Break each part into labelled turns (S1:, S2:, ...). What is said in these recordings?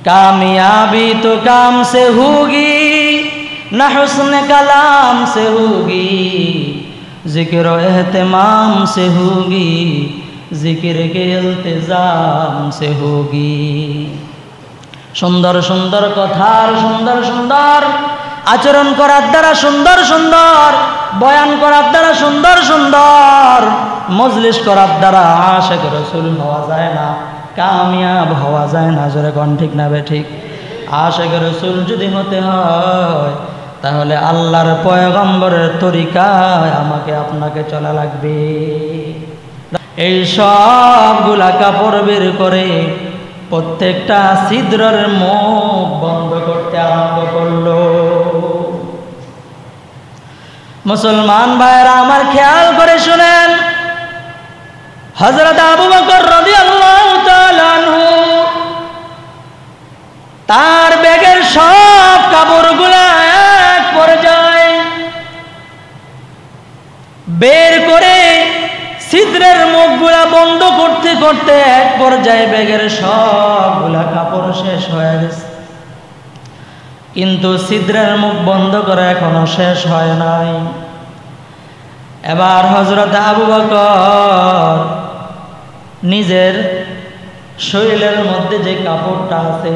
S1: कामयाबी तो काम से होगी न हुस्न कलाम से होगी, जिक्र एहतमाम से होगी, जिक्र के इल्तिजाम से होगी। सुंदर सुंदर कथार सुंदर सुंदर आचरण करार द्वारा सुंदर सुंदर बयान करार द्वारा सुंदर सुंदर मजलिस करार द्वारा आशिक रसूल हवा जाए ना, कामयाब हवा जाए ना। जोरे कोन ठीक ना बे ठीक? आशिक रसूल যদি হতে হয় তাহলে আল্লাহর পয়গম্বরের তরিকায় আমাকে আপনাকে চলা লাগবে। এই সবগুলা কাপড় বের করে প্রত্যেকটা ছিদ্রের মুখ বন্ধ করতে আরম্ভ করলো। মুসলমান ভাইরা আমার খেয়াল করে শুনেন, হযরত আবু বকর রাদিয়াল্লাহু তাআলা আনহু তার ব্যাগের সব কাপড়গুলা এক পর্যায়ে বের করে ছিদ্রের মুখগুলা বন্ধ করতে করতে এক পর্যায়ে ব্যাগের সবগুলা কাপড় শেষ হয়ে গেছে, কিন্তু ছিদ্রের মুখ বন্ধ করা এখনো শেষ হয় নাই। এবার হযরত আবু বকর নিজের শরীরের মধ্যে যে কাপড়টা আছে,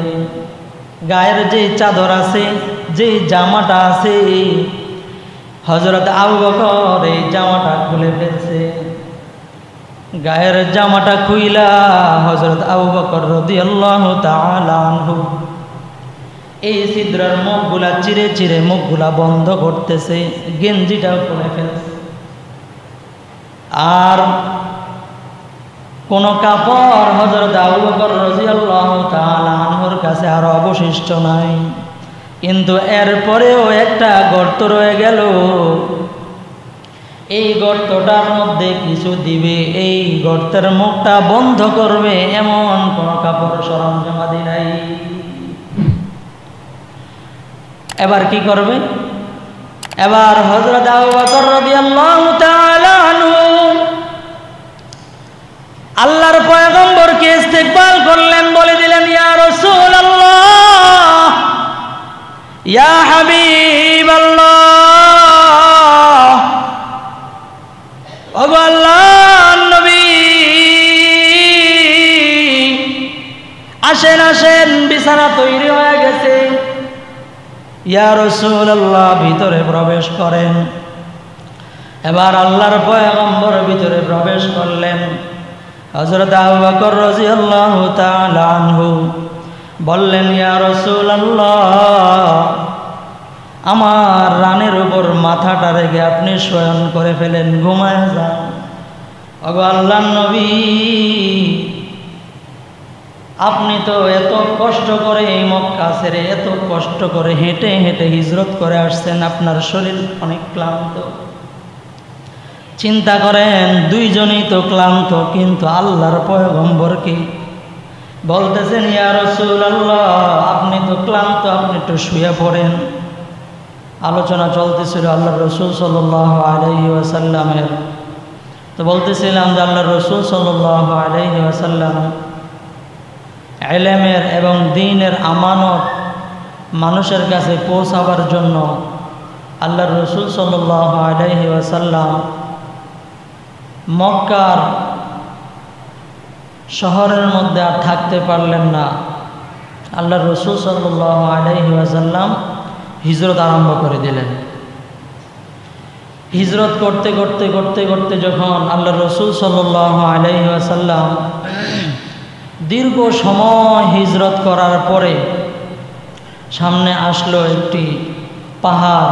S1: গায়ের যে চাদর আছে, যে জামাটা আছে, হযরত আবু বকর এই জামাটা খুলে ফেলছে। গায়ের জামাটা খুইলা হযরত আবু বকর রাদিয়াল্লাহু তাআলা আনহু এই ছিদ্রের মুখগুলা চিরে চিরে মুখগুলা বন্ধ করতেছে, গেঞ্জিটাও খুলে ফেলছে। আর কোন কাপড় হযরত আবু বকর রাদিয়াল্লাহু তাআলা আনহুর কাছে আর অবশিষ্ট নাই। কিন্তু এরপরেও একটা গর্ত রয়ে গেল। এই গর্তটার মধ্যে কিছু দিবে, এই গর্তের মুখটা বন্ধ করবে এমন কোন কাপড় সরঞ্জামাদি নাই। এবার কি করবে? এবার হযরত আবু বকর রাদিয়াল্লাহু তাআলা আনহু আল্লাহর পয়গম্বরকে ইস্তেকবাল করলেন, বলে দিলেন, ইয়া রাসূলুল্লাহ, ইয়া হাবিবাল্লাহ, ওগো আল্লাহর নবী, আসেন আসেন, বিছানা তৈরি হয়ে গেছে। ইয়া রাসূলুল্লাহ, ভিতরে প্রবেশ করেন। এবার আল্লাহর পয়গম্বর ভিতরে প্রবেশ করলেন। হযরত আবু বকর রাদিয়াল্লাহু তাআলা আনহু বললেন, ইয়া রাসূলুল্লাহ, আমার রানের উপর মাথাটা রেখে আপনি শয়ন করে ফেলেন, ঘুমায় যান। ওগো আল্লাহর নবী, আপনি তো এত কষ্ট করে এই মক্কা ছেড়ে এত কষ্ট করে হেঁটে হেঁটে হিজরত করে আসছেন, আপনার শরীর অনেক ক্লান্ত। চিন্তা করেন, দুইজনই তো ক্লান্ত, কিন্তু আল্লাহর পয়গম্বরকে বলতেছেন, ইয়া রাসূলুল্লাহ, আপনি তো ক্লান্ত, আপনি একটু শুয়ে পড়েন। আলোচনা চলতেছিল আল্লাহর রাসূল সাল্লাল্লাহু আলাইহি ওয়াসাল্লামের। তো বলতেছিলাম যে আল্লাহর রাসূল সাল্লাল্লাহু আলাইহি ওয়াসাল্লাম ইলমের এবং দ্বীনের আমানত মানুষের কাছে পৌঁছাবার জন্য আল্লাহর রাসূল সাল্লাল্লাহু আলাইহি ওয়াসাল্লাম মক্কার শহরের মধ্যে আর থাকতে পারলেন না। আল্লাহর রাসূল সাল্লাল্লাহু আলাইহি ওয়াসাল্লাম হিজরত আরম্ভ করে দিলেন। হিজরত করতে করতে করতে করতে যখন আল্লাহর রাসূল সাল্লাল্লাহু আলাইহি ওয়াসাল্লাম দীর্ঘ সময় হিজরত করার পরে সামনে আসলো একটি পাহাড়,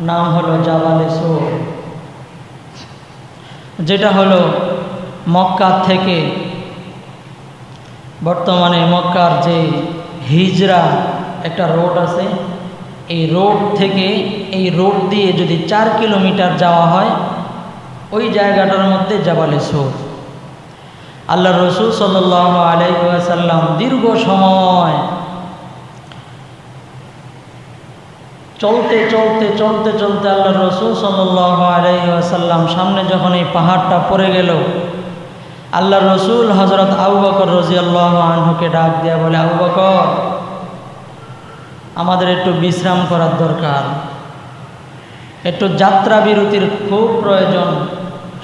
S1: নাম হলো জাবালে সূর, যেটা হলো মক্কা থেকে বর্তমানে মক্কার যে হিজরা একটা রোড আছে, এই রোড থেকে এই রোড দিয়ে যদি 4 কিলোমিটার যাওয়া হয় ওই জায়গাটার মধ্যে জাবালে সূর। আল্লাহর রাসূল সাল্লাল্লাহু আলাইহি ওয়াসাল্লাম দীর্ঘ সময় চলতে চলতে চলতে চলতে আল্লাহর রাসূল সাল্লাল্লাহু আলাইহি ওয়াসাল্লাম সামনে যখন এই পাহাড়টা পড়ে গেল, আল্লাহ রসুল হযরত আবু বকর রাদিয়াল্লাহু আনহুকে ডাক দিয়া বলে, আবু বকর, আমাদের একটু বিশ্রাম করার দরকার, একটু যাত্রা বিরতির খুব প্রয়োজন,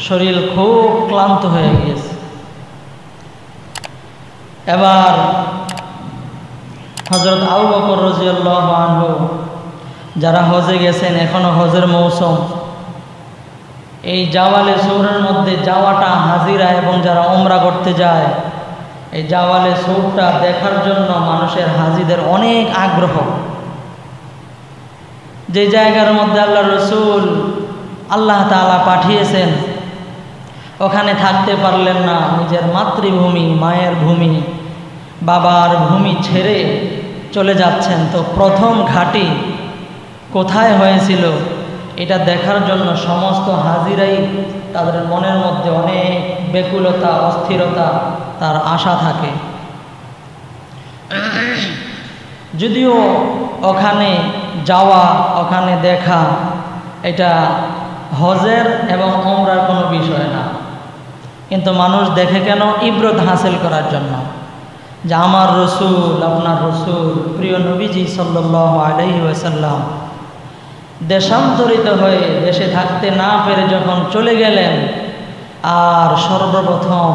S1: শরীর খুব ক্লান্ত হয়ে গিয়েছে। এবার হযরত আবু বকর রাদিয়াল্লাহু আনহু, যারা হজে গেছেন, এখনো হজের মৌসুম, এই জাওয়ালে সৌরের মধ্যে যাওয়াটা হাজিরা, এবং যারা উমরা করতে যায় এই জাওয়ালে সৌরটা দেখার জন্য মানুষের হাজিদের অনেক আগ্রহ। যে জায়গার মধ্যে আল্লাহ রসুল আল্লাহ তাআলা পাঠিয়েছেন ওখানে থাকতে পারলেন না, নিজের মাতৃভূমি, মায়ের ভূমি, বাবার ভূমি ছেড়ে চলে যাচ্ছেন। তো প্রথম ঘাঁটি কোথায় হয়েছিল এটা দেখার জন্য সমস্ত হাজিরাই তাদের মনের মধ্যে অনেক ব্যাকুলতা, অস্থিরতা, তার আশা থাকে। যদিও ওখানে যাওয়া, ওখানে দেখা এটা হজের এবং উমরার কোনো বিষয় না, কিন্তু মানুষ দেখে কেন? ইবরত হাসিল করার জন্য, যে আমার রসুল, আপনার রসুল, প্রিয় নবীজি সাল্লাল্লাহু আলাইহি ওয়াসাল্লাম দেশান্তরিত হয়ে দেশে থাকতে না পেরে যখন চলে গেলেন, আর সর্বপ্রথম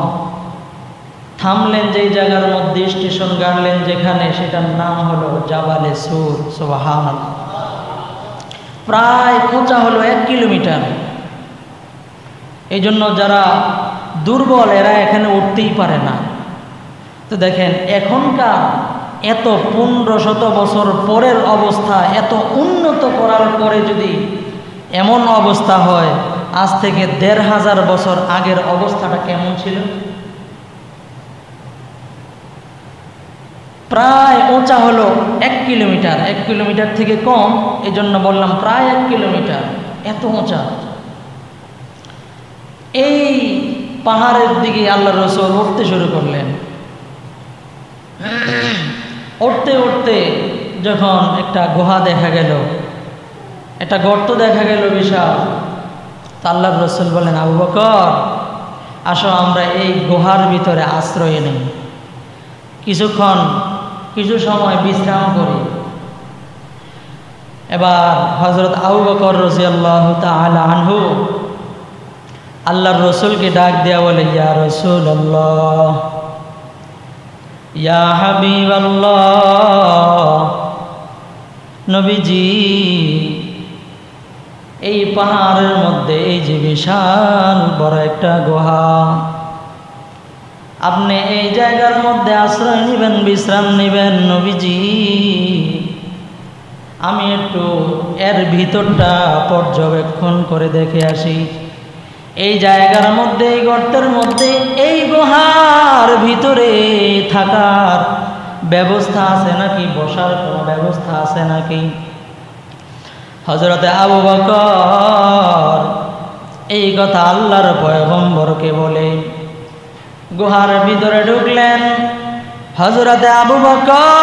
S1: থামলেন যেই জায়গার মধ্যে, স্টেশন গাড়লেন যেখানে, সেটার নাম হলো জাবালে সূর। সুবহানাল্লাহ। প্রায় উঁচা হলো 1 কিলোমিটার। এই জন্য যারা দুর্বল এরা এখানে উঠতেই পারে না। তো দেখেন এখনকার এত 1500 বছর পরের অবস্থা, এত উন্নত করার পরে যদি এমন অবস্থা হয়, আজ থেকে 1500 বছর আগের অবস্থাটা কেমন ছিল? প্রায় উঁচা হলো 1 কিলোমিটার, 1 কিলোমিটার থেকে কম, এই জন্য বললাম প্রায় 1 কিলোমিটার, এত উঁচা। এই পাহাড়ের দিকে আল্লাহ রসুল উঠতে শুরু করলেন। উঠতে উঠতে যখন একটা গুহা দেখা গেল, একটা গর্ত দেখা গেল বিশাল, তা আল্লাহ রসুল বলেন, আবু বকর, আসো আমরা এই গুহার ভিতরে আশ্রয় নেই, কিছু সময় বিশ্রাম করি। এবার হযরত আবু বকর রাদিয়াল্লাহু তাআলা আনহু আল্লাহর রসুলকে ডাক দেয়া বলে, ইয়া রাসূলুল্লাহ, ইয়া হাবিবাল্লাহ, নবীজি, এই পাহাড়ের মধ্যে এই যে বিশাল বড় একটা গুহা, আপনি এই জায়গার মধ্যে আশ্রয় নেবেন, বিশ্রাম নেবেন। নবীজি, আমি একটু এর ভিতরটা পর্যবেক্ষণ করে দেখে আসি। এই জায়গার মধ্যে, এই গর্তের মধ্যে, এই গুহার ভিতরে থাকার ব্যবস্থা আছে নাকি, বসার কোনো ব্যবস্থা আছে নাকি? হযরতে আবু বকর এই কথা আল্লাহর পয়গম্বরকে বলে গুহার ভিতরে ঢুকলেন। হযরতে আবু বকর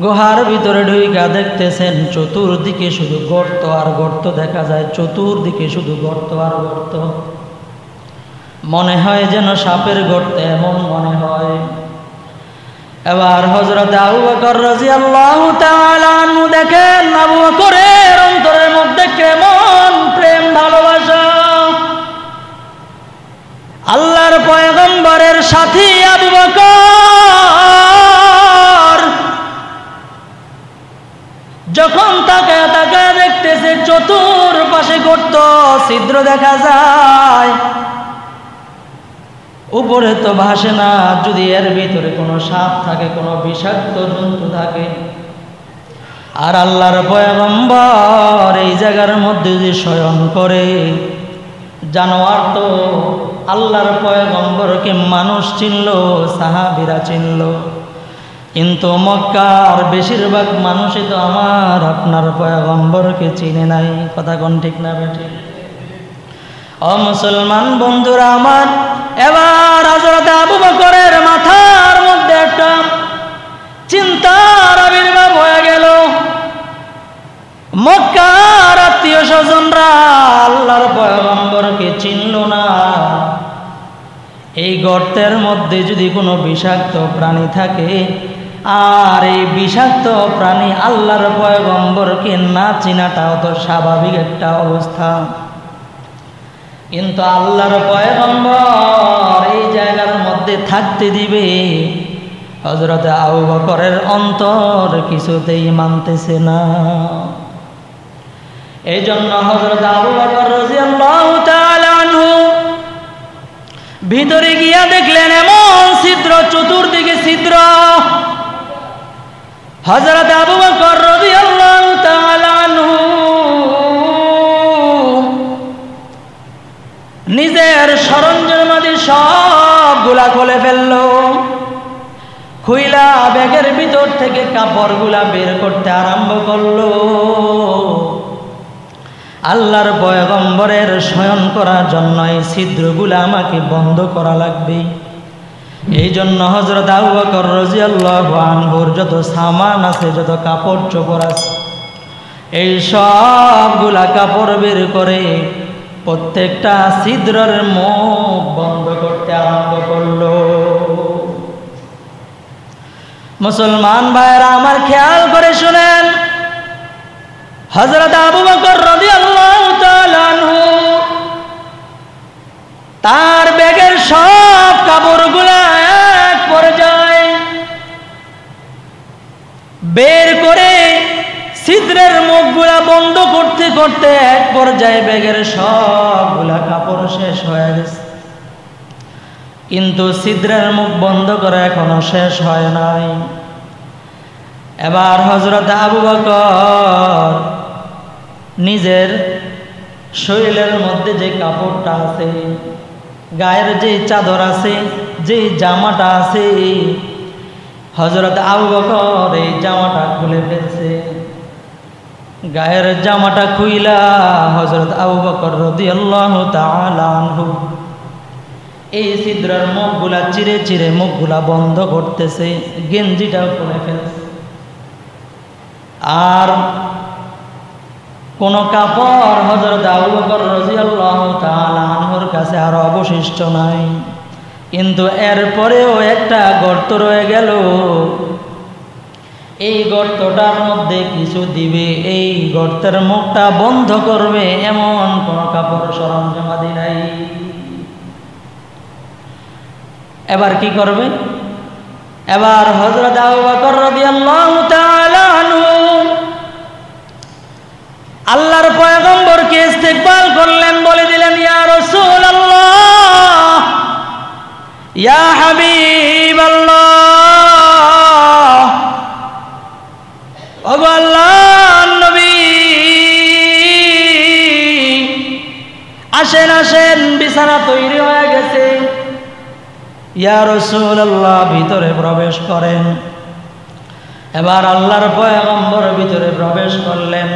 S1: গুহার ভিতরে ঢুইকা দেখতেছেন চতুর্দিকে শুধু গর্ত আর গর্ত দেখা যায়, চতুর্দিকে শুধু গর্ত আর গর্ত। মনে হয় যেন সাপের গর্ত, এমন মনে হয়। এবার হযরতে আবু বকর রাদিয়াল্লাহু তাআলা আনহু দেখেন আবু বকরের অন্তরের মধ্যে কেমন প্রেম ভালোবাসা। আল্লাহর পয়গম্বরের সাথী আবু বকর যখন তাকায় তাকায় দেখতেছে চতুর্পাশে গর্ত, ছিদ্র দেখা যায়, উপরে তো ভাসে না। যদি এর ভিতরে কোনো সাপ থাকে, কোনো বিষাক্ত জন্তু থাকে, আর আল্লাহর পয়গম্বর এই জায়গার মধ্যে যদি শয়ন করে, জানোয়ার তো আল্লাহর পয়গম্বরকে মানুষ চিনল, সাহাবীরা চিনল, কিন্তু মক্কার বেশিরভাগ মানুষই তো আমার আপনার পয়গম্বরকে চিনে নাই। কথা কোন ঠিক না বেঠি? ও মুসলমান বন্ধুরা আমার, এবার হযরত আবু বকরের মাথার মধ্যে একটা চিন্তার আবির্ভাব হয়ে গেল। মক্কার আত্মীয় স্বজনরা আল্লাহর পয়গম্বরকে চিনল না, এই গর্তের মধ্যে যদি কোনো বিষাক্ত প্রাণী থাকে, আর এই বিষাক্ত প্রাণী আল্লাহর পয়গম্বরকে না চিনাটাও তো স্বাভাবিক একটা অবস্থা। কিন্তু আল্লাহর পয়গম্বর এই জায়গার মধ্যে থাকতে দিবে? হযরত আবু বকরের অন্তর কিছুতেই মানতেছে না। এই জন্য হযরত আবু বকর রাদিয়াল্লাহু তাআলা আনহু ভিতরে গিয়া দেখলেন এমন ছিদ্র, চতুর্দিকে ছিদ্র। হযরত আবু বকর রাদিয়াল্লাহু তাআলা আনহু নিজের সরঞ্জামাদি সবগুলা খুলে ফেলল। খুইলা ব্যাগের ভিতর থেকে কাপড়গুলা বের করতে আরম্ভ করলো। আল্লাহর পয়গম্বরের শয়ন করার জন্য এই ছিদ্রগুলা আমাকে বন্ধ করা লাগবে। এই জন্য হযরত আবু বকর রাদিয়াল্লাহু আনহুর যত সামান আছে, যত কাপড় চোপড় আছে, এই সবগুলা কাপড় বের করে প্রত্যেকটা ছিদ্রের মুখ বন্ধ করতে আরম্ভ করলো। মুসলমান ভাইরা আমার খেয়াল করে শুনেন, হযরত আবু বকর রাদিয়াল্লাহু তাআলা আনহু তার ব্যাগের সব কাপড়গুলা এক পর্যায়ে বের করে ছিদ্রের মুখগুলা বন্ধ করতে করতে এক পর্যায়ে ব্যাগের সবগুলা কাপড় শেষ হয়ে গেছে। কিন্তু ছিদ্রের মুখ বন্ধ করা এখনো শেষ হয় নাই। এবার হযরত আবু বকর নিজের শরীরের মধ্যে যে কাপড়টা আছে, গায়ের যে চাদর আছে, যে জামাটা আছে, হযরত আবু বকর এই জামাটা খুলে ফেলছে। গায়ের জামাটা খুইলা হযরত আবু বকর রাদিয়াল্লাহু তাআলা আনহু এই ছিদ্রের মুখগুলা চিরে চিরে মুখগুলা বন্ধ করতেছে, গেঞ্জিটাও খুলে ফেলছে। আর কোন কাপড় হযরত আবু বকর রাদিয়াল্লাহু তাআলা আনহুর কাছে আর অবশিষ্ট নাই। কিন্তু এরপরেও একটা গর্ত রয়ে গেল। এই গর্তটার মধ্যে কিছু দিবে, এই গর্তের মুখটা বন্ধ করবে এমন কোন কাপড় সরঞ্জামাদি নাই। এবার কি করবে? এবার হযরত আবু বকর রাদিয়াল্লাহু তাআলা আনহু আল্লাহর পয়গম্বরকে ইস্তেকবাল করলেন, বলে দিলেন, ইয়া রাসূলুল্লাহ, ইয়া হাবিবাল্লাহ, ওগো আল্লাহর নবী, আসেন আসেন, বিছানা তৈরি হয়ে গেছে। ইয়া রাসূলুল্লাহ, ভিতরে প্রবেশ করেন। এবার আল্লাহর পয়গম্বর ভিতরে প্রবেশ করলেন।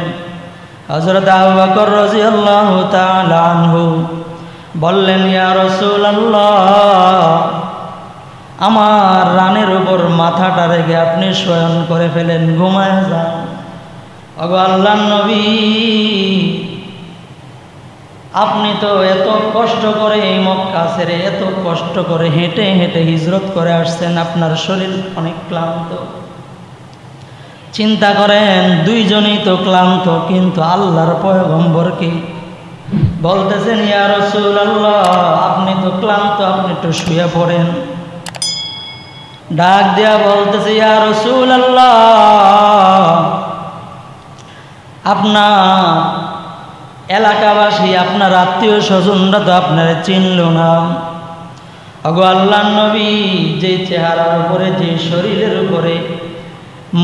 S1: হযরত আবু বকর রাদিয়াল্লাহু তাআলা আনহু বললেন, ইয়া রাসূলুল্লাহ, আমার রানের উপর মাথাটা রেখে আপনি শয়ন করে ফেলেন, ঘুমায় যান। ওগো আল্লাহর নবী, আপনি তো এত কষ্ট করে এই মক্কা ছেড়ে এত কষ্ট করে হেঁটে হেঁটে হিজরত করে আসছেন, আপনার শরীর অনেক ক্লান্ত। চিন্তা করেন, দুইজনেই তো ক্লান্ত, কিন্তু আল্লাহর পয়গম্বরকে বলতেছেন, ইয়া রাসূলুল্লাহ, আপনি তো ক্লান্ত, আপনি একটু শুয়ে পড়েন। ডাক দেয়া বলতেছে, ইয়া রাসূলুল্লাহ, আপনার এলাকাবাসী, আপনার আত্মীয় স্বজনরা তো আপনারা চিনল না। ওগো আল্লাহর নবী, যে চেহারার উপরে, যে শরীরের উপরে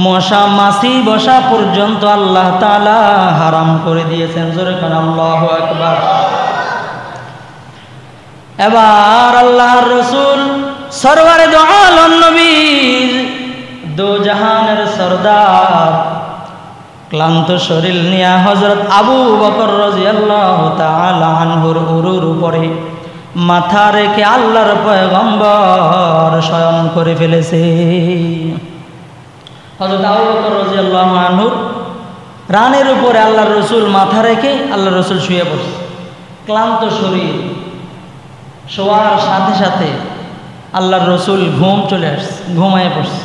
S1: মশা মাছি বসা পর্যন্ত আল্লাহ তাআলা হারাম করে দিয়েছেন। জোরে কোন আল্লাহু আকবার। এবার আল্লাহর রাসূল সরওয়ারে দো আলম নবী, দো জাহানের সরদার, ক্লান্ত শরীর নিয়ে হযরত আবু বকর রাদিয়াল্লাহু তাআলা আনহুর উরুর উপরে মাথা রেখে আল্লাহর পয়গম্বর শয়ন করে ফেলেছে। হযরত আবু বকর রাদিয়াল্লাহু আনহুর রানের উপরে আল্লাহর রাসূল মাথা রেখে আল্লাহর রাসূল শুয়ে পড়ছে, ক্লান্ত শরীর। শোয়ার সাথে সাথে আল্লাহর রসুল ঘুম চলে আসছে, ঘুমায় পড়ছে।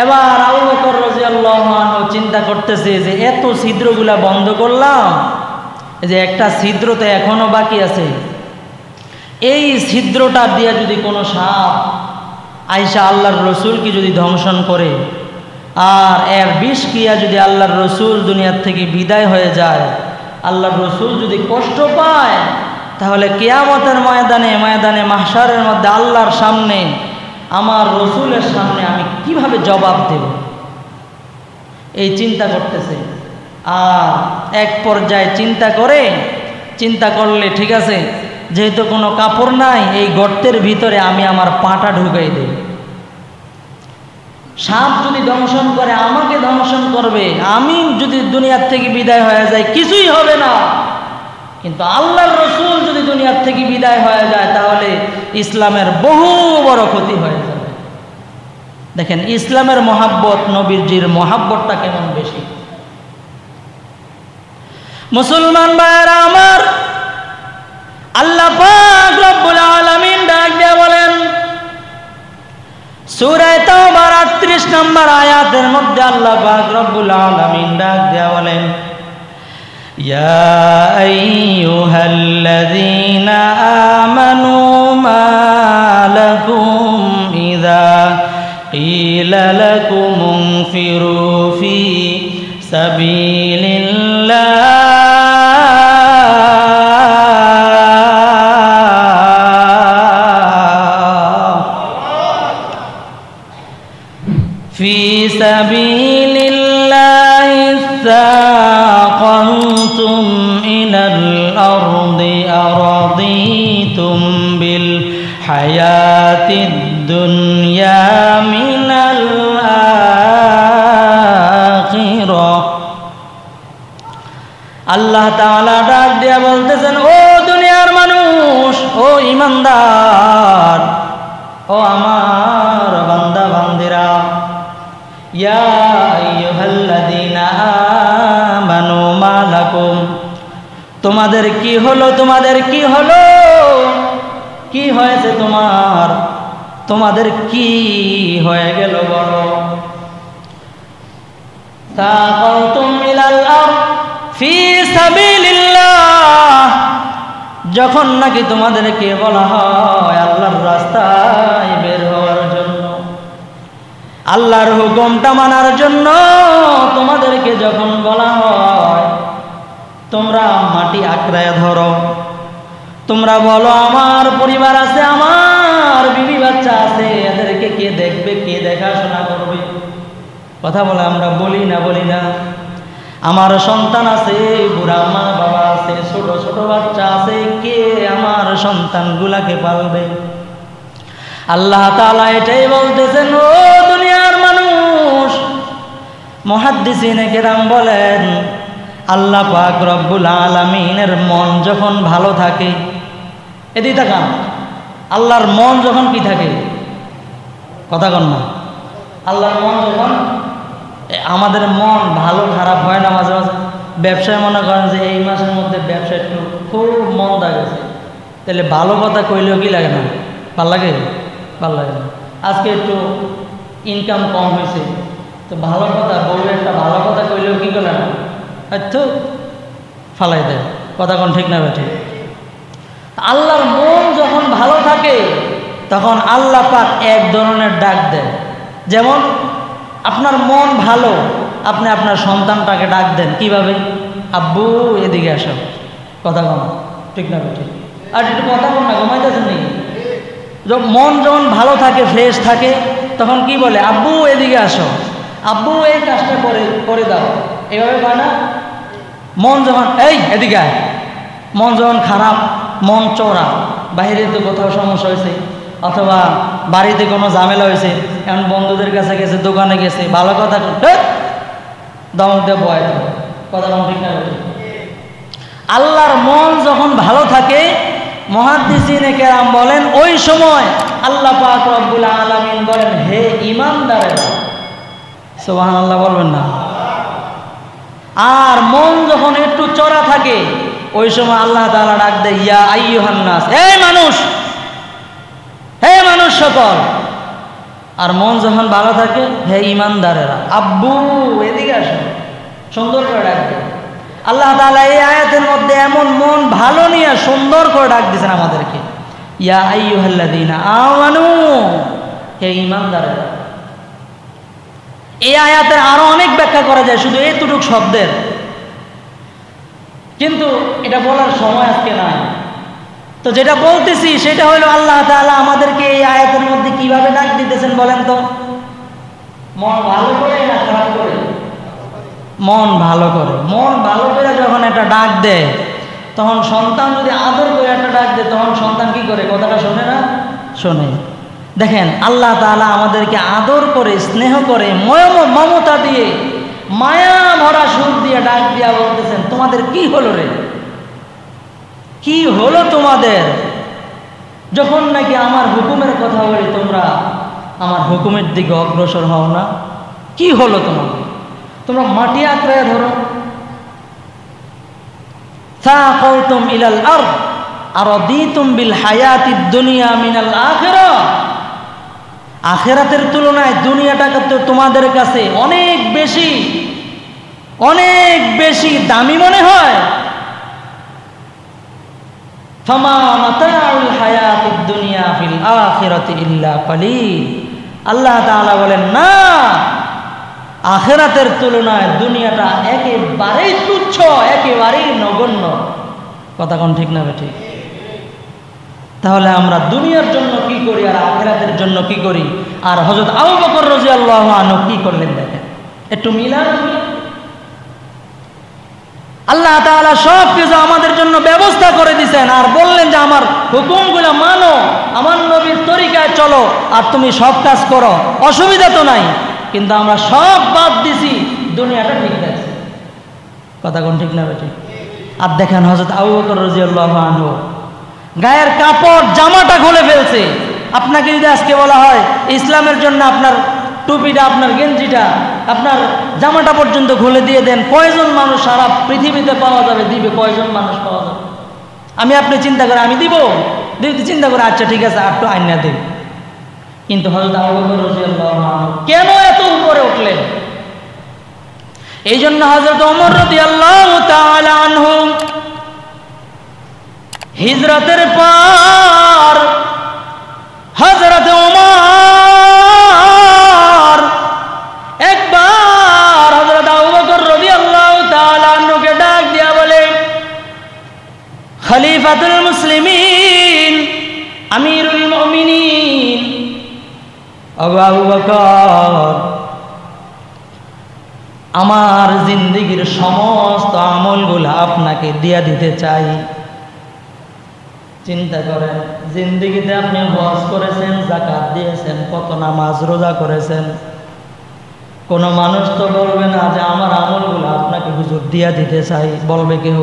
S1: এবার আবু বকর রাদিয়াল্লাহু আনহু চিন্তা করতেছে যে এত ছিদ্রগুলা বন্ধ করলাম, যে একটা ছিদ্র তো এখনো বাকি আছে, এই ছিদ্রটা দিয়ে যদি কোনো সাপ আইসা আল্লাহর রসুলকে যদি ধ্বংসন করে আর এর বিষ কিয়া যদি আল্লাহর রসুল দুনিয়ার থেকে বিদায় হয়ে যায়, আল্লাহর রসুল যদি কষ্ট পায়, তাহলে কিয়ামতের ময়দানে মাহশারের মধ্যে আল্লাহর সামনে আমার রসুলের সামনে আমি কিভাবে জবাব দেব, এই চিন্তা করতেছে। আর এক পর্যায়ে চিন্তা করলে ঠিক আছে, যেহেতু কোনো কাপড় নাই, এই গর্তের ভিতরে আমি আমার পাটা ঢুকাই দেব। সাপ যদি দংশন করে আমাকে দংশন করবে, আমি যদি দুনিয়ার থেকে বিদায় হয়ে যাই কিছুই হবে না, কিন্তু আল্লাহর রসুল যদি দুনিয়ার থেকে বিদায় হয়ে যায় তাহলে ইসলামের বহু বড় ক্ষতি হয়ে যাবে। দেখেন ইসলামের মহাব্বত, নবীজির মহাব্বতটা কেমন বেশি। মুসলমান ভাইয়েরা আমার, আল্লাহ পাক রব্বুল আলামিন ডাক দিয়ে বলেন সূরা তাওবার ৩৮ নম্বর আয়াতের মধ্যে আল্লাহ পাক রব্বুল আলামিন ডাক দিয়ে বলেন ইয়া আইয়ুহাল্লাযীনা আমানু মা লাকুম ইযা ক্বিলা লাকুম ইনফিরু ফি সাবিলিল্লাহ في سبيل الله اثاقلتم إلى الأرض أرضيتم بالحياة الدنيا من الآخرة আল্লাহ তাআলা ডাক দিয়া বলতেছেন, ও দুনিয়ার মানুষ, ও ঈমানদার, ও আমার বান্দা বান্দিরা, ইয়া আইয়ুহাল্লাযীনা আমানু মা লাকুম, তোমাদের কি হলো, কি হয়েছে তোমাদের কি হয়ে গেল বলো। সাকালতুম ইলাল আরদ ফি সাবিলিল্লাহ, যখন নাকি তোমাদেরকে বলা হয় আল্লাহর রাস্তায় বের হওয়ার জন্য, আল্লাহর হুকুমটা মানার জন্য তোমাদেরকে যখন বলা হয়, তোমরা মাটি আঁকড়ায় ধরো, তোমরা বলো আমার পরিবার আছে, আমার বিবি বাচ্চা আছে, এদেরকে কে দেখবে, কে দেখাশোনা করবে। কথা বলে আমরা বলি না, আমার সন্তান আছে, বুড়া মা বাবা আছে, ছোট ছোট বাচ্চা আছে, কে আমার সন্তানগুলাকে পালবে। আল্লাহ তাআলা এটাই বলতেছেন, ও দুনিয়ার মানুষ। মুহাদ্দিসিনে কেরাম বলেন, আল্লাহ পাক রব্বুল আলামিনের মন যখন ভালো থাকে, এদিকে তাকান, আল্লাহর মন যখন কি থাকে, কথা কন না, আল্লাহর মন যখন, আমাদের মন ভালো খারাপ হয় না মাঝে মাঝে। ব্যবসায় মনে করেন যে এই মাসের মধ্যে ব্যবসা একটু খুব মন্দা গেছে, তাহলে ভালো কথা কইলেও কি লাগে না, ভাল লাগে না। আজকে একটু ইনকাম কম হয়েছে, তো ভালো কথা, বউ একটা ভালো কথা কইলেও কি করে না, হয়তো ফালাই দেয়। কথা কোন ঠিক না বেঠিক? আল্লাহর মন যখন ভালো থাকে তখন আল্লাহ পাক এক ধরনের ডাক দেয়। যেমন আপনার মন ভালো, আপনি আপনার সন্তানটাকে ডাক দেন কিভাবে, আব্বু এদিকে আসো। কথা কোন ঠিক না বেঠিক? আর একটু কথা কোন না, ঘুমাইতেছেন নাকি? মন যখন ভালো থাকে, ফ্রেশ থাকে, তখন কি বলে, আব্বু এদিকে আসো, আব্বু এই কাজটা করে দাও, এভাবে কয় না? মন যখন এই এদিকে আয়, মন যখন খারাপ, মন চোরা, বাইরে তো কোথাও সমস্যা হয়েছে, অথবা বাড়িতে কোনো ঝামেলা হয়েছে, এখন বন্ধুদের কাছে গেছে, দোকানে গেছে, ভালো কথা দমক দিয়ে বয় দেবো। কথা ঠিক না? আল্লাহর মন যখন ভালো থাকে, মুহাদ্দিসিনে কেরাম বলেন, ওই সময় আল্লাহ পাক রব্বুল আলামিন বলেন, হে ঈমানদারেরা, সুবহানাল্লাহ বলবেন না? আর মন যখন একটু চড়া থাকে, ওই সময় আল্লাহ তাআলা ডাক দেয়, ইয়া আইয়ুহান নাস, হে মানুষ, হে মানুষ সকল। আর মন যখন ভালো থাকে, হে ইমানদারেরা, আব্বু এদিকে আসো, সুন্দর করে ডাক দেয় আল্লাহ তাআলা। এই আয়াতের মধ্যে এমন মন ভালো নিয়ে সুন্দর করে ডাক দিয়েছেন আমাদেরকে, ইয়া আইয়ুহাল্লাযীনা আমানু, হে ইমানদারেরা। এই আয়াতের আরো অনেক ব্যাখ্যা করা যায় শুধু এইটুকু শব্দের, কিন্তু এটা বলার সময় আজকে নাই। তো যেটা বলতেছি সেটা হলো আল্লাহ তাআলা আমাদেরকে এই আয়াতের মধ্যে কিভাবে ডাক দিতেছেন বলেন তো? মন ভালো করে না খারাপ করে? মন ভালো করে। মন ভালো করে যখন একটা ডাক দেয়, তখন সন্তান যদি আদর করে একটা ডাক দেয়, তখন সন্তান কি করে? কথাটা শোনে না? শোনে। দেখেন আল্লাহ তাআলা আমাদেরকে আদর করে, স্নেহ করে, মমতা দিয়ে, মায়া ভরা সুর দিয়ে ডাক দিয়া বলতেছেন, তোমাদের কি হলো রে, কি হলো তোমাদের? যখন নাকি আমার হুকুমের কথা বলি তোমরা আমার হুকুমের দিকে অগ্রসর হও না। কি হলো তোমাদের? তোমরা মাটি আঁকড়ায় ধরো। সাকালতুম ইলাল আরদ আরদিতুম বিল হায়াতিদ দুনিয়া মিনাল আখিরাহ। আখিরাতের তুলনায় দুনিয়াটাকে তো তোমাদের কাছে অনেক বেশি দামি মনে হয়। ফামা মাতাউল হায়াতিদ দুনিয়া ফিল আখিরাতি ইল্লা কালিল। আল্লাহ তাআলা বলেন, না, আখিরাতের তুলনায় দুনিয়াটা একেবারেই তুচ্ছ, একেবারেই নগণ্য। কথা কোন ঠিক না ঠিক? তাহলে আমরা দুনিয়ার জন্য কি করি আর আখিরাতের জন্য কি করি? আর হযরত আবু বকর রাদিয়াল্লাহু আনহু কি করলেন দেখেন, একটু মিলান। আল্লাহ তাআলা সব কিছু আমাদের জন্য ব্যবস্থা করে দিয়েছেন, আর বললেন যে আমার হুকুমগুলো মানো, আমার নবীর তরিকায় চলো, আর তুমি সব কাজ করো, অসুবিধা তো নাই। কিন্তু আমরা সব বাদ দিছি, দুনিয়াটা ঠিক আছে। কথা কোন ঠিক না ঠিক? আর দেখেন হযরত আবু বকর রাদিয়াল্লাহু আনহু গায়ের কাপড় জামাটা খুলে ফেলছে। আপনাকে যদি আজকে বলা হয় ইসলামের জন্য আপনার টুপিটা, আপনার গেঞ্জিটা, আপনার জামাটা পর্যন্ত খুলে দিয়ে দেন, কয়জন মানুষ সারা পৃথিবীতে পাওয়া যাবে? দিবে কয়জন মানুষ পাওয়া যাবে? আপনি চিন্তা করে, আমি দিব চিন্তা করে, আচ্ছা ঠিক আছে, আর একটু আইনা দিই। কিন্তু হযরত আবু বকর রাদিয়াল্লাহু আনহু কেন এত উপরে উঠলেন? এই জন্য হযরত ওমর রাদিয়াল্লাহু তাআলা আনহু হিজরতের পর হযরত ওমর একবার হযরত আবু বকর রাদিয়াল্লাহু তাআলা আনহুকে ডাক দিয়া বলে, খলিফাতুল মুসলিমিন, আমিরুল মুমিনিন, আবু বকর, আমার জিন্দেগীর সমস্ত আমলগুলো আপনাকে দিয়া দিতে চাই। চিন্তা করেন, জিন্দেগিতে আপনি হজ করেছেন, যাকাত দিয়েছেন, কত নামাজ রোজা করেছেন, কোনো মানুষ তো বলবে না যে আমার আমলগুলো আপনাকে হুজুর দিয়া দিতে চাই, বলবে কেউ?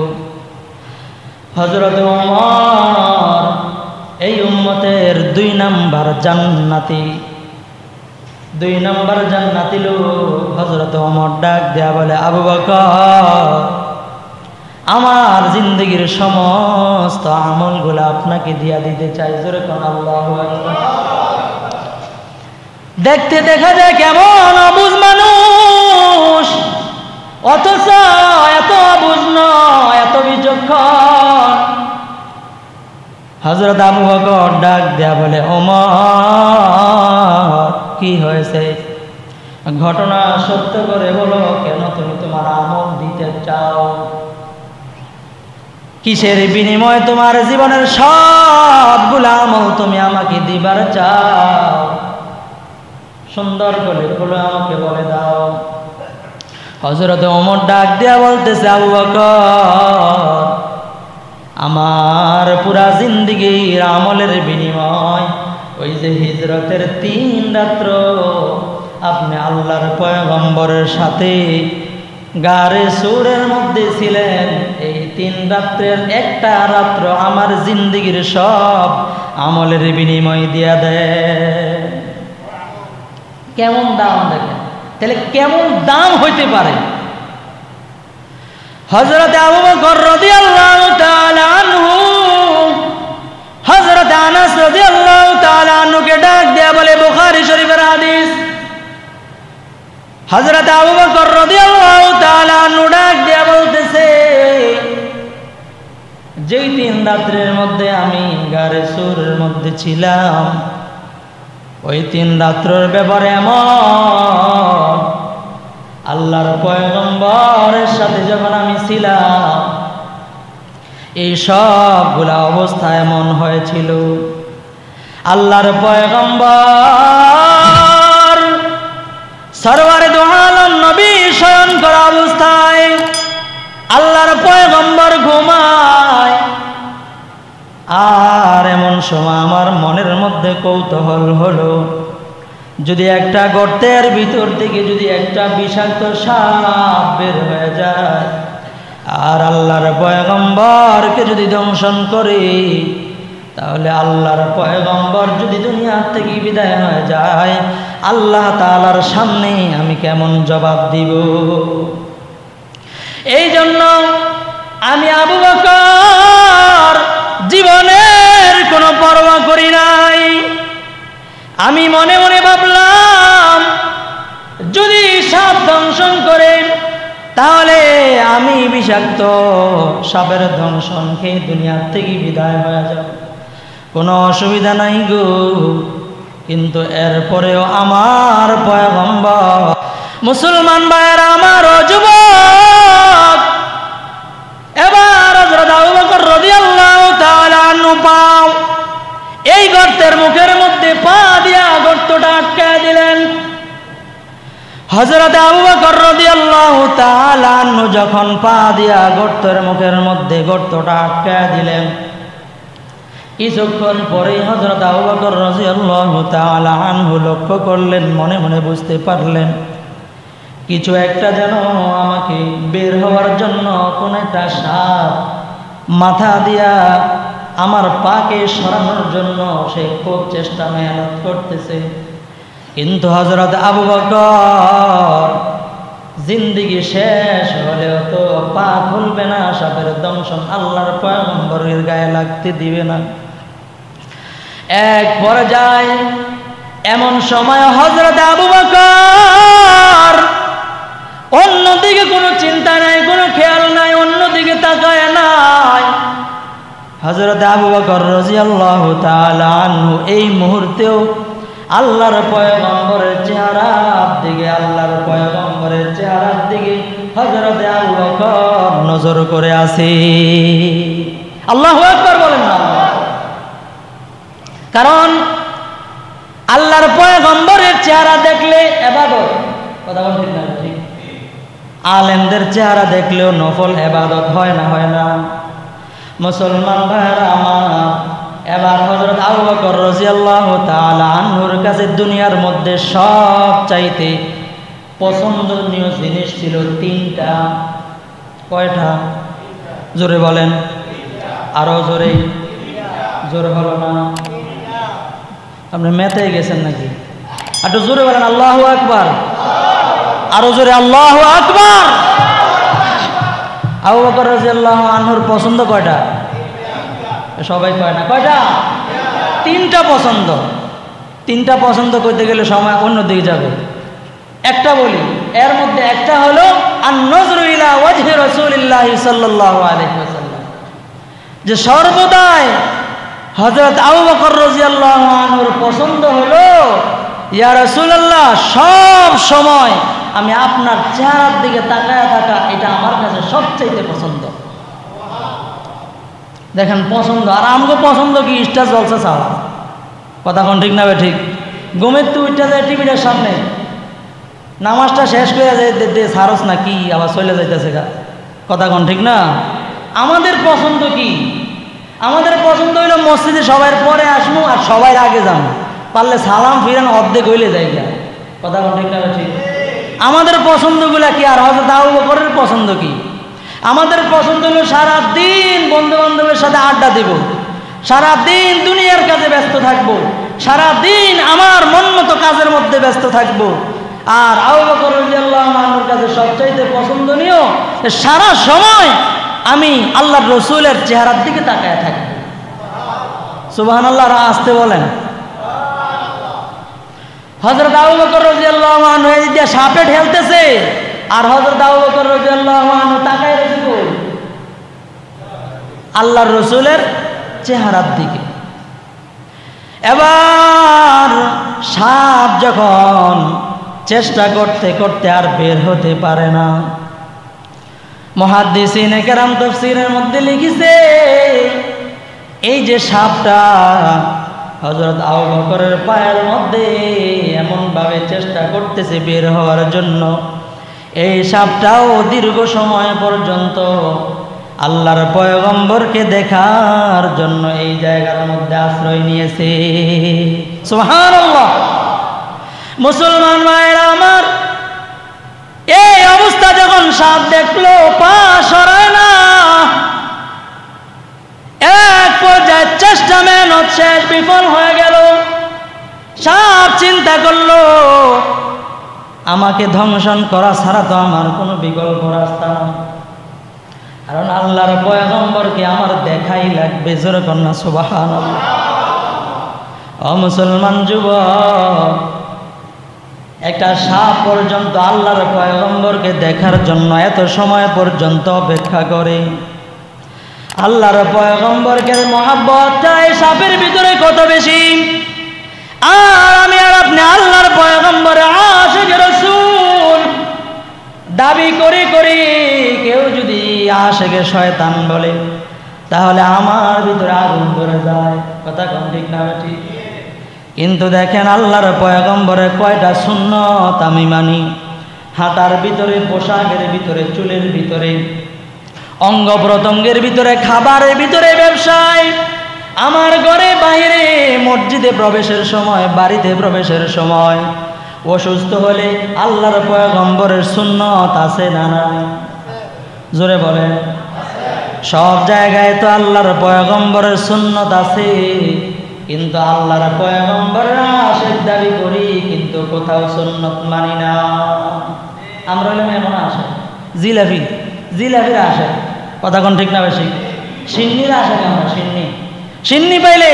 S1: হযরত ওমর এই উম্মতের 2 নাম্বার জান্নাতি, 2 নাম্বার জান্নাতি লোক। হযরত ওমর ডাক দেয়া বলে, আবু বকর, আমার জিন্দগির সমস্ত আমলগুলো আপনাকে দিয়া দিতে চাই। জোরে কোন আল্লাহু আকবার। দেখতে দেখা যায় কেমন অবুঝ মানুষ, অথচ এত অবুঝ নয়, এত বিচক্ষণ। হযরত আবু বকর ডাক দেয়া বলে, ওমর কি হয়েছে? ঘটনা সত্য করে বলো, কেন তুমি তোমার আমল দিতে চাও? কিসের বিনিময়ে তোমার জীবনের সবগুলো আমল তুমি আমাকে দিবার চাও? সুন্দর করে বলো, আমাকে বলে দাও। হযরত ওমর ডাক দিয়া বলতেছে, আবু বকর, আমার পুরা জিন্দেগীর আমলের বিনিময় ওই যে হিজরতের 3 রাত্র আপনি আল্লাহর পয়গম্বরের সাথে গারে সুরের মধ্যে ছিলেন, এই 3 রাত্রের একটা রাত্র আমার জিন্দেগীর সব আমলের বিনিময় দিয়া দেয়। কেমন দাম দেখেন, তাহলে কেমন দাম হইতে পারে? হযরত আবু বকর রাদিয়াল্লাহু তাআলা আনহু হযরত আনাস রাদিয়াল্লাহু তাআলা আনহুকে ডাক দেয়া বলে, বুখারী শরীফের হাদিস, হযরত আবু বকর রাদিয়াল্লাহু তাআলা আনহু ডাক দেয়া বলতেছে, যেই 3 রাত্রের মধ্যে আমি গারে সুরের মধ্যে ছিলাম, ওই 3 রাত্রের ব্যাপারে এমন আল্লাহর পয়গম্বরের সাথে যখন আমি ছিলাম, এই সবগুলা অবস্থা এমন হয়েছিল, আল্লাহর পয়গম্বর সরওয়ারে দু আলম নবী শয়ন করা অবস্থায় আল্লাহর পয়গম্বর ঘুমায়। আর এমন সময় আমার মনের মধ্যে কৌতূহল হলো, যদি একটা গর্তের ভিতর থেকে যদি একটা বিষাক্ত সাপ বের হয়ে যায় আর আল্লাহর পয়গম্বরকে যদি দংশন করে, তাহলে আল্লাহর পয়গম্বর যদি দুনিয়া থেকে বিদায় হয়ে যায়, আল্লাহ তাআলার সামনে আমি কেমন জবাব দিব? এই জন্য আমি আবু বকর জীবনের কোনো পরোয়া করি নাই। আমি মনে মনে ভাবলাম, যদি সাপ দংশন করে তাহলে আমি বিষাক্ত সাপের দংশন খেয়ে দুনিয়ার থেকে বিদায় হয়ে যাব, কোনো অসুবিধা নাই গো। কিন্তু এরপরেও আমার পয়গম্বর, মুসলমান ভাইয়েরা আমার যুবক, এবার হযরত আবু বকর রাদিয়াল্লাহু তাআলা আনহু পাও এই গর্তের মুখের মধ্যে পা দিয়া গর্তটা আটকায় দিলেন। হযরত আবু বকর রাদিয়াল্লাহু তাআলা আনহু যখন পা দিয়া গর্তের মুখের মধ্যে গর্তটা আটকায় দিলেন, কিছুক্ষণ পরেই হযরত আবু বকর রাদিয়াল্লাহু তাআলা আনহু লক্ষ্য করলেন, মনে মনে বুঝতে পারলেন, কিছু একটা যেন আমাকে বের হওয়ার জন্য কোন একটা সাপ মাথা দিয়া আমার পাকে সরানোর জন্য সে খুব চেষ্টা মেহনত করতেছে। কিন্তু হযরত আবু বকর জিন্দেগি শেষ হলেও তো পা খুলবে না, সাপের দংশন আল্লাহর পয়গম্বরের গায়ে লাগতে দিবে না। এক পর্যায়ে এমন সময় হযরত আবু বকর অন্যদিকে কোনো চিন্তা নাই, কোনো খেয়াল নাই, অন্যদিকে তাকায় নাই। হযরত আবু বকর রাদিয়াল্লাহু তাআলা আনহু এই মুহূর্তেও আল্লাহর পয়গম্বরের চেহারার দিকে, আল্লাহর পয়গম্বরের চেহারার দিকে হযরত আবু বকর নজর করে আছে। আল্লাহু আকবার বলেন না। কারণ আল্লাহর পয়গম্বরের চেহারা দেখলে ইবাদত, কথা বলতে না ঠিক, আলেমদের চেহারা দেখলেও নফল ইবাদত হয় না, হয় না? মুসলমান ভাইরা আমার, এবার হযরত আবু বকর রাদিয়াল্লাহু তাআলা আনহুর কাছে দুনিয়ার মধ্যে সব চাইতে পছন্দনীয় জিনিস ছিল 3টা। কয়টা? জোরে বলেন, আরো জোরে। জোরে হলো না? আপনি মেতে গেছেন নাকি? একটু জোরে বলেন আল্লাহু আকবার। আরো জোরে আল্লাহু আকবার। আবু বকর রাদিয়াল্লাহু আনহুর পছন্দ কয়টা? সবাই কয় না, কয়টা? 3টা পছন্দ। 3টা পছন্দ করতে গেলে সময় অন্যদিকে যাবে। একটা বলি, এর মধ্যে একটা হলো আন-নজরু ইলা ওয়াজহি রাসূলিল্লাহি সাল্লাল্লাহু আলাইহি ওয়াসাল্লাম, যে সর্বদাই হযরত আবু বকর রাদিয়াল্লাহু আনহুর পছন্দ হলো, ইয়া রাসূলুল্লাহ, সব সময় আমি আপনার চেহারার দিকে তাকায় থাকা, এটা আমার কাছে সবচেয়ে পছন্দ। দেখেন পছন্দ। আর আমগো পছন্দ কি? স্টার জলসা চাওয়া। কথা কোন ঠিক না? ঠিক। ঘুমের তো উঠতে যায় টিভিটার সামনে, নামাজটা শেষ করে যায় সারস না কি আবার চলে যাইতেছে গা। কথা কোন ঠিক না? আমাদের পছন্দ কি? আমাদের পছন্দ হইল মসজিদে সবাই পরে আসবো আর সবাই আগে যাবো, পারলে সালাম ফিরান অর্ধেক হইলে যাই যা। কথা কোন ঠিক না? ঠিক। আমাদের পছন্দগুলা কি? আর হযরত আবু বকরের পছন্দ কি? আমাদের পছন্দ হলো সারাদিন বন্ধু বান্ধবের সাথে আড্ডা দেব, সারাদিন দুনিয়ার কাজে ব্যস্ত থাকবো, সারাদিন আমার মন মতো কাজের মধ্যে ব্যস্ত থাকবো। আর আবু বকর রাদিয়াল্লাহু আনহুর কাছে সবচাইতে পছন্দনীয় সারা সময় আমি আল্লাহর রসুলের চেহারার দিকে তাকায় থাকি। সুবহানাল্লাহ, আসতে বলেন। হযরত আবু বকর রাদিয়াল্লাহু আনহু এই যে সাপে ঢেলতেছে, আর হযরত আবু বকর রাদিয়াল্লাহু আনহু তাকায় রয়েছে কই? আল্লাহর রসুলের চেহারার দিকে। এবার সাপ যখন চেষ্টা করতে করতে আর বের হতে পারে না, মুহাদ্দিসিনে কেরাম তাফসীরের মধ্যে লিখেছে এই যে সাপটা হযরত আবু বকরের পায়ের মধ্যে এমন ভাবে চেষ্টা করতেছে বের হওয়ার জন্য, এই সাপটাও দীর্ঘ সময় পর্যন্ত আল্লাহর পয়গম্বরকে দেখার জন্য এই জায়গার মধ্যে আশ্রয় নিয়েছে। সুবহানাল্লাহ। মুসলমান ভাইরা আমার, এই অবস্থা যখন সাপ দেখলো পা সরায় না, এক পর্যায়ে চেষ্টা মেহনত শেষ, বিফল হয়ে গেল। সাপ চিন্তা করলো আমাকে ধ্বংসন করা ছাড়া তো আমার কোনো বিকল্প রাস্তা না, কারণ আল্লাহর পয়গম্বরকে আমার দেখাই লাগবে। জোরে কন্যা সুবহানাল্লাহ। ও মুসলমান যুবক, একটা সাপ পর্যন্ত আল্লাহর পয়গম্বরকে দেখার জন্য এত সময় পর্যন্ত অপেক্ষা করে। আল্লাহর পয়গম্বরকে মহব্বতটা এই সাপের ভিতরে কত বেশি, আর আমি আর আপনি আল্লাহর পয়গম্বরের আশিক রাসূল দাবি করি কেউ যদি আশিকে শয়তান বলে, তাহলে আমার ভিতরে আগুন ধরে যায়। কথা কোন ঠিক না ঠিক? কিন্তু দেখেন আল্লাহর পয়গম্বরের কয়টা সুন্নত আমি মানি। হাতার ভিতরে, পোশাকের ভিতরে, চুলের ভিতরে, অঙ্গ প্রত্যঙ্গের ভিতরে, খাবারের ভিতরে, ব্যবসায়, আমার ঘরে বাইরে, মসজিদে প্রবেশের সময়, বাড়িতে প্রবেশের সময়, অসুস্থ হলে আল্লাহর পয়গম্বরের সুন্নত আছে না নাই? জোরে বলেন। সব জায়গায় তো আল্লাহর পয়গম্বরের সুন্নত আছে, কিন্তু আল্লাহর পয়গম্বরের আশিক দাবি করি, কিন্তু কোথাও সুন্নত মানি না। আমরা হলাম এমন আসে জিলাপির আসে। কথা কোন ঠিক না বেশি? সিন্নির আসে আমরা, সিন্নি পাইলে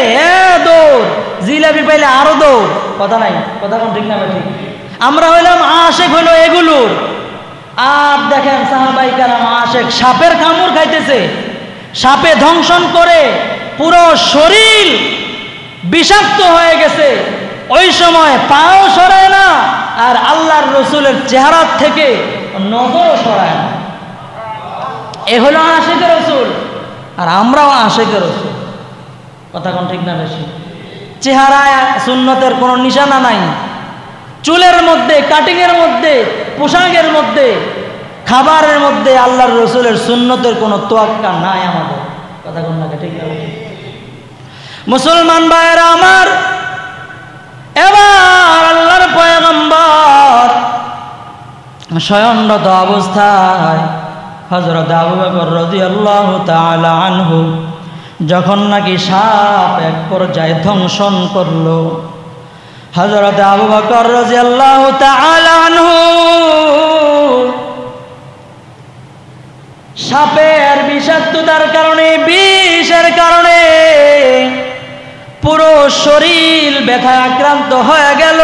S1: দৌড়, জিলাপি পাইলে আরো দৌড়। কথা নাই? কথা কোন ঠিক না বেশি? আমরা হইলাম আশেক, হইল এগুলোর। আর দেখেন সাহাবায়ে কেরাম আশেক, সাপের কামড় খাইতেছে, সাপে দংশন করে পুরো শরীর বিষাক্ত হয়ে গেছে, ওই সময় পাও সরায় না, আর আল্লাহর রসুলের চেহারা থেকে নজরও সরায় না। এ হলো আশিকের রসুল, আর আমরাও আশিকের রসুল। কথা কোন ঠিক না বেশি? চেহারায় সুন্নতের কোনো নিশানা নাই, চুলের মধ্যে, কাটিংয়ের মধ্যে, পোশাকের মধ্যে, খাবারের মধ্যে আল্লাহর রসুলের সুন্নতের কোনো তোয়াক্কা নাই আমাদের। কথা কোন না ঠিক না বেশি? মুসলমান ভাইয়েরা আমার, এবার আল্লাহর পয়গম্বর শয়নরত অবস্থায় হযরত আবু বকর রাদিয়াল্লাহু তাআলা আনহু যখন নাকি সাপ এক পর্যায়ে দংশন করলো, হযরত আবু বকর রাদিয়াল্লাহু তাআলা আনহু সাপের বিষাক্ততার কারণে, বিষের কারণে পুরো শরীর ব্যথায় আক্রান্ত হয়ে গেল।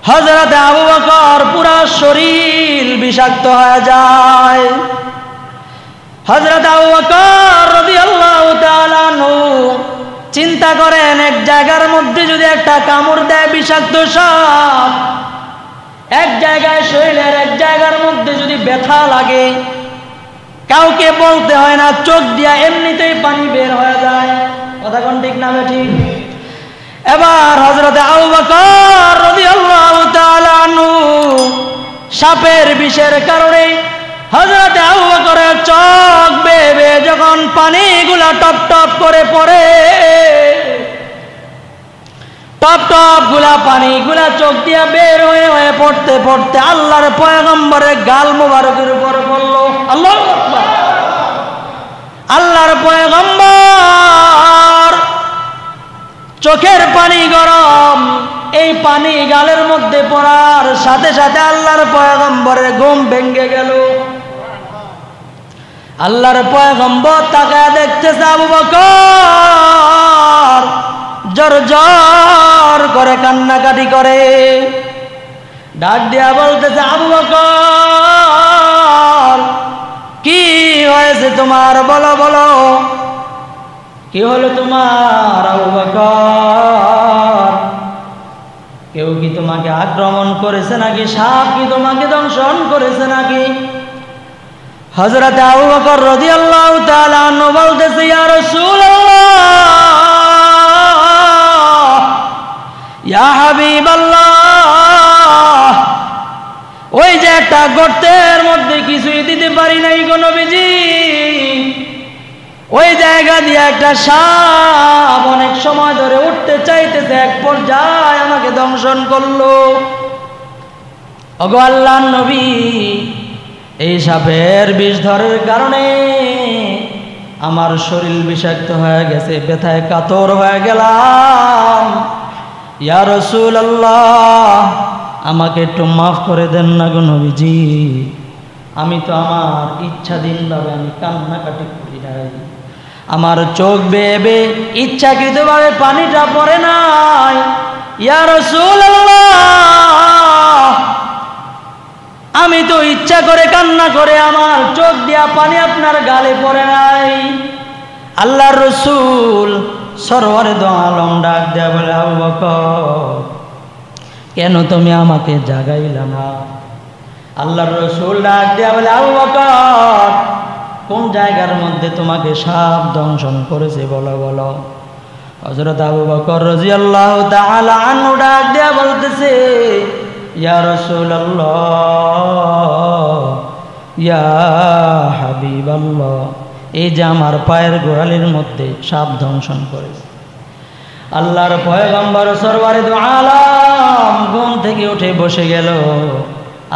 S1: হযরত আবু বকর পুরো শরীর বিষাক্ত হয়ে যায়। হযরত আবু বকর রাদিয়াল্লাহু তাআলা আনহু চিন্তা করেন, এক জায়গার মধ্যে যদি একটা কামড় দেয় বিষাক্ত সাপ, এক জায়গায় শরীরের এক জায়গার মধ্যে যদি ব্যথা লাগে, কাউকে বলতে হয় না, চোখ দিয়া এমনিতেই পানি বের হয়ে যায়। কথা কোন ঠিক না ঠিক? এবার হযরত আবু বকর রাদিয়াল্লাহু তাআলা আনহু সাপের বিষের কারণে হযরত আবু বকরের চোখ বেয়ে বেয়ে যখন পানিগুলা টপ টপ করে পড়ে, টপ টপ গুলা পানিগুলা চোখ দিয়া বের হয়ে হয়ে পড়তে পড়তে আল্লাহর পয়গম্বরের গাল মুবারকের উপর পড়ল। আল্লাহু আকবার। আল্লাহর পয়গম্বর চোখের পানি গরম, এই পানি গালের মধ্যে পড়ার সাথে সাথে আল্লাহর পয়গম্বরের ঘুম ভেঙে গেল। আল্লাহর পয়গম্বর তাকায় দেখতেছে আবু বকর জোর জোর করে কান্নাকাটি করে, ডাক দিয়া বলতেছে আবু বকর কি হয়েছে তোমার, বলো বলো কি হলো তোমার আবু বকর? কেউ কি তোমাকে আক্রমণ করেছে নাকি? সাপ কি তোমাকে দংশন করেছে নাকি? হযরত আবু বকর রাদিয়াল্লাহু তাআলা আনহু বলতেছে ইয়া রাসূলুল্লাহ ইয়া হাবিবাল্লাহ, ওই যে একটা গর্তের মধ্যে কিছুই দিতে পারি নাই গো নবীজি, ওই জায়গা দিয়ে একটা সাপ অনেক সময় ধরে উঠতে চাইতেছে, এক পর্যায়ে আমাকে দংশন করলো। ওগো আল্লাহর নবী, এই সাপের বিষ ধরার কারণে আমার শরীর বিষাক্ত হয়ে গেছে, ব্যথায় কাতর হয়ে গেলাম। ইয়া রাসূলুল্লাহ, আমাকে একটু মাফ করে দেন না গো নবীজি, আমি তো আমার ইচ্ছাধীনভাবে আমি কান্নাকাটি করি নাই, আমার চোখ বেয়ে বেয়ে ইচ্ছাকৃতভাবে পানিটা পড়ে নাই। ইয়া রাসূলুল্লাহ, আমি তো ইচ্ছা করে কান্না করে আমার চোখ দিয়া পানি আপনার গালে পড়ে নাই। আল্লাহর রাসূল সরওয়ারে দো আলম ডাক দেয়া বলে আবু বকর কেন তুমি আমাকে জাগাইলা না? আল্লাহর রাসূল ডাক দেয়া বলে আবু বকর কোন জায়গার মধ্যে তোমাকে সাপ দংশন করেছে বলো বলো। হযরত আবু বকর রাদিয়াল্লাহু তাআলা আনহু ডাক দেয়া বলতেছে ইয়া রাসূলুল্লাহ ইয়া হাবিবাল্লাহ, এই যে আমার পায়ের গোড়ালির মধ্যে সাপ দংশন করেছে। আল্লাহর পয়গম্বর সরওয়ারে দো আলম ঘুম থেকে উঠে বসে গেল।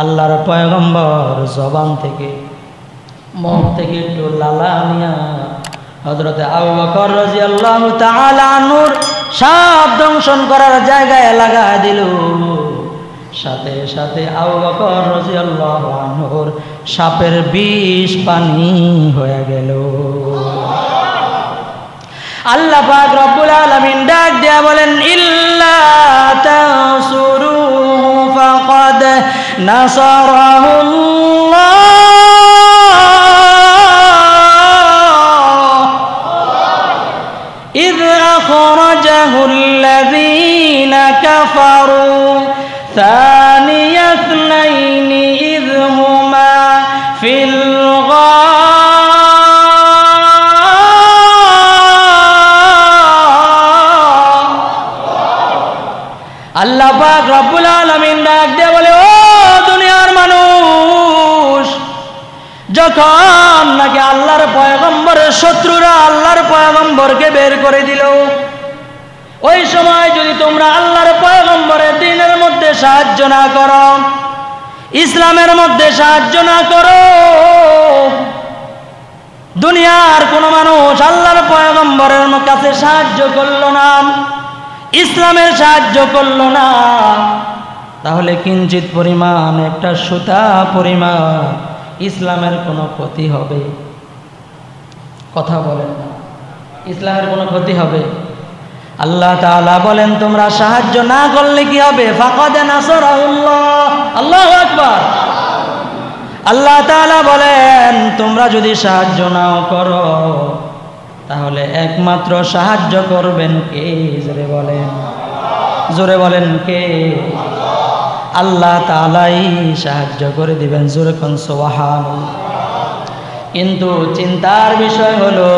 S1: আল্লাহর পয়গম্বর জবান থেকে মুখ থেকে একটু লালা নিয়া হযরত আবু বকর রাদিয়াল্লাহু তাআলা আনহুর সাপ দংশন করার জায়গায় লাগায় দিল। সাথে সাথে আবু বকর রাদিয়াল্লাহু আনহুর সাপের বিষ পানি হয়ে গেল। আল্লাহ পাক রব্বুল আলামিন ডাক দিয়া বলেন ইল্লা তানসুরুহু ফাকাদ নাসারাহুল্লাহ إذ أخرجه الذين كفروا ثاني اثنين إذ هما في الغار আল্লাহ পাক রব্বুল আলামিন ডাক দিয়ে বলে ও দুনিয়ার মানুষ, যখন নাকি আল্লাহর পয়গম্বরের শত্রুরা আল্লাহর পয়গম্বরকে বের করে দিল, ওই সময় যদি তোমরা আল্লাহর পয়গম্বরের দ্বীনের মধ্যে সাহায্য না করো, ইসলামের মধ্যে সাহায্য না করো, দুনিয়ার কোনো মানুষ আল্লাহর পয়গম্বরের কাছে সাহায্য করলো না, ইসলামের সাহায্য করলো না, তাহলে কিঞ্চিত পরিমাণ একটা সুতা পরিমাণ ইসলামের কোনো ক্ষতি হবে? কথা বলেন না, ইসলামের কোনো ক্ষতি হবে? আল্লাহ তাআলা বলেন তোমরা সাহায্য না করলে কি হবে? ফাকাদ নাসারাহুল্লাহ। আল্লাহু আকবার। আল্লাহ তাআলা বলেন তোমরা যদি সাহায্য নাও করো তাহলে একমাত্র সাহায্য করবেন কে? জোরে বলেন, জোরে বলেন কে? আল্লাহ তাআলাই সাহায্য করে দিবেন। জোরে কোন সুবহানাল্লাহ। কিন্তু চিন্তার বিষয় হলো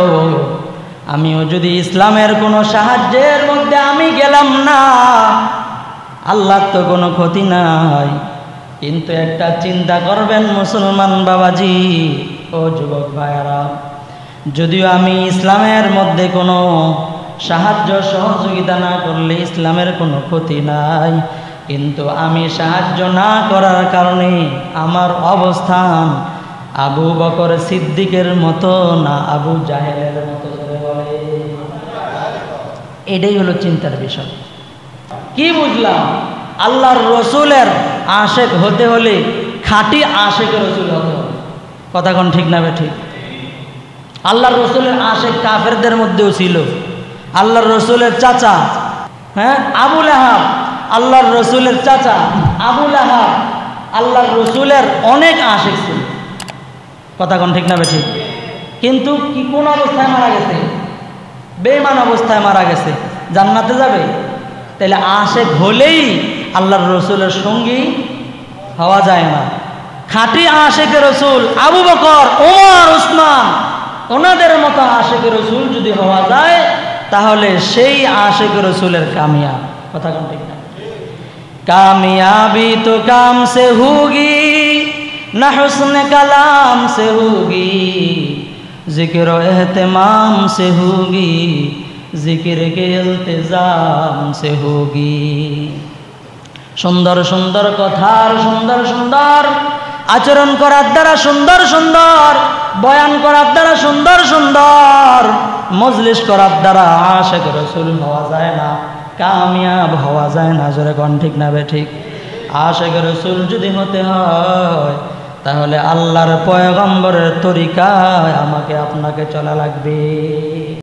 S1: আমিও যদি ইসলামের কোনো সাহায্যের মধ্যে আমি গেলাম না, আল্লাহর তো কোনো ক্ষতি নাই, কিন্তু একটা চিন্তা করবেন মুসলমান বাবাজি ও যুবক ভাইয়ারা, যদিও আমি ইসলামের মধ্যে কোনো সাহায্য সহযোগিতা না করলে ইসলামের কোনো ক্ষতি নাই, কিন্তু আমি সাহায্য না করার কারণে আমার অবস্থান আবু বকর সিদ্দিকের মতো না আবু জাহেলের মতো। এটাই হলো চিন্তার বিষয়। কি বুঝলাম? আল্লাহর রসুলের আশেক হতে হলে খাঁটি আশেকের রসুল হতে হবে। কথা কোন ঠিক না ঠিক? আল্লাহর রসুলের আশেক কাফেরদের মধ্যেও ছিল। আল্লাহর রসুলের চাচা, হ্যাঁ, আবু লাহাব, আল্লাহর রসুলের চাচা আবু লাহাব আল্লাহর রসুলের অনেক আশেক ছিল। কথা কোন ঠিক না ঠিক? কিন্তু কি কোন অবস্থায় মারা গেছে? বেঈমান অবস্থায় মারা গেছে। জান্নাতে যাবে? তাহলে আশেক হলেই আল্লাহর রসুলের সঙ্গী হওয়া যায় না। খাঁটি আশেকের রসুল আবু বকর, ওমর, উসমান, ওনাদের মতো আশেকের রসুল যদি হওয়া যায় তাহলে সেই আশেকের রসুলের কামিয়াব। কথা কোন ঠিক না? कामयाबी तो काम से होगी न हुस्न कलाम से होगी, जिक्र एहतमाम से होगी, जिक्र के इल्तिजाम से होगी। सुंदर सुंदर कथार सुंदर सुंदर आचरण करार द्वारा सुंदर सुंदर बयान करार द्वारा सुंदर सुंदर मजलिस करार द्वारा आशिक रसूल हवा जाए ना, कामयाब हवा যায় না। জোরে কোন ঠিক না ঠিক? আশিক রাসূল যদি হতে হয় তাহলে আল্লাহর পয়গম্বরের তরিকায় আমাকে আপনাকে চলা লাগবে।